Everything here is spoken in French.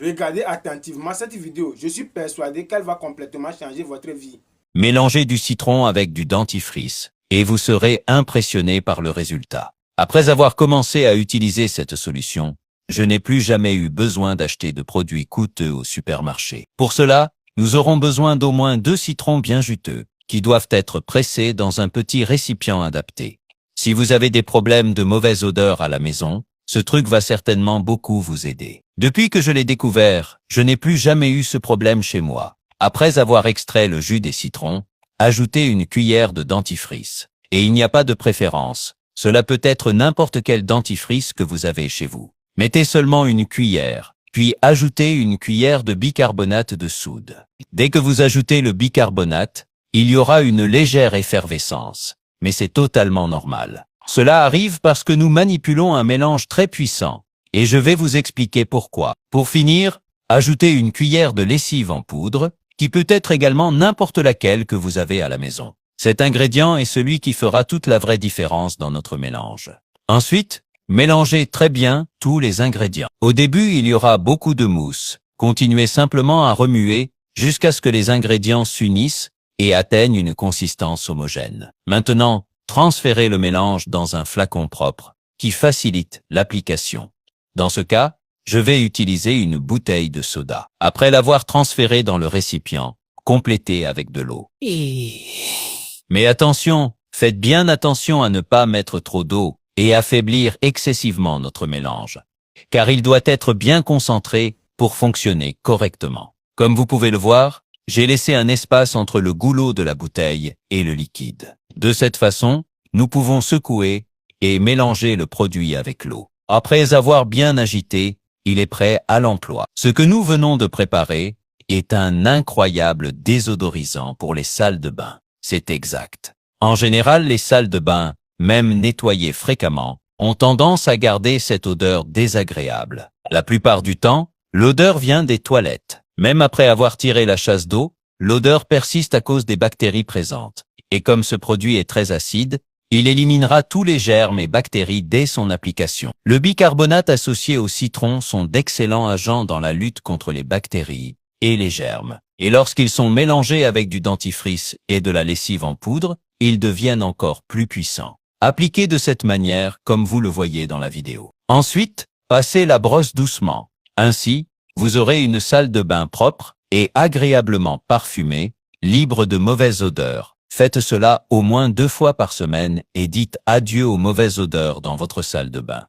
Regardez attentivement cette vidéo. Je suis persuadé qu'elle va complètement changer votre vie. Mélangez du citron avec du dentifrice et vous serez impressionné par le résultat. Après avoir commencé à utiliser cette solution, je n'ai plus jamais eu besoin d'acheter de produits coûteux au supermarché. Pour cela, nous aurons besoin d'au moins 2 citrons bien juteux, qui doivent être pressés dans un petit récipient adapté. Si vous avez des problèmes de mauvaise odeur à la maison, ce truc va certainement beaucoup vous aider. Depuis que je l'ai découvert, je n'ai plus jamais eu ce problème chez moi. Après avoir extrait le jus des citrons, ajoutez une cuillère de dentifrice. Et il n'y a pas de préférence. Cela peut être n'importe quel dentifrice que vous avez chez vous. Mettez seulement une cuillère, puis ajoutez une cuillère de bicarbonate de soude. Dès que vous ajoutez le bicarbonate, il y aura une légère effervescence, mais c'est totalement normal. Cela arrive parce que nous manipulons un mélange très puissant, et je vais vous expliquer pourquoi. Pour finir, ajoutez une cuillère de lessive en poudre, qui peut être également n'importe laquelle que vous avez à la maison. Cet ingrédient est celui qui fera toute la vraie différence dans notre mélange. Ensuite, mélangez très bien tous les ingrédients. Au début, il y aura beaucoup de mousse. Continuez simplement à remuer jusqu'à ce que les ingrédients s'unissent et atteignent une consistance homogène. Maintenant, transférez le mélange dans un flacon propre qui facilite l'application. Dans ce cas, je vais utiliser une bouteille de soda. Après l'avoir transféré dans le récipient, complétez avec de l'eau. Mais attention, faites bien attention à ne pas mettre trop d'eau et affaiblir excessivement notre mélange, car il doit être bien concentré pour fonctionner correctement. Comme vous pouvez le voir, j'ai laissé un espace entre le goulot de la bouteille et le liquide. De cette façon, nous pouvons secouer et mélanger le produit avec l'eau. Après avoir bien agité, il est prêt à l'emploi. Ce que nous venons de préparer est un incroyable désodorisant pour les salles de bain. C'est exact. En général, les salles de bain, même nettoyées fréquemment, ont tendance à garder cette odeur désagréable. La plupart du temps, l'odeur vient des toilettes. Même après avoir tiré la chasse d'eau, l'odeur persiste à cause des bactéries présentes. Et comme ce produit est très acide, il éliminera tous les germes et bactéries dès son application. Le bicarbonate associé au citron sont d'excellents agents dans la lutte contre les bactéries et les germes. Et lorsqu'ils sont mélangés avec du dentifrice et de la lessive en poudre, ils deviennent encore plus puissants. Appliquez de cette manière comme vous le voyez dans la vidéo. Ensuite, passez la brosse doucement. Ainsi, vous aurez une salle de bain propre et agréablement parfumée, libre de mauvaises odeurs. Faites cela au moins 2 fois par semaine et dites adieu aux mauvaises odeurs dans votre salle de bain.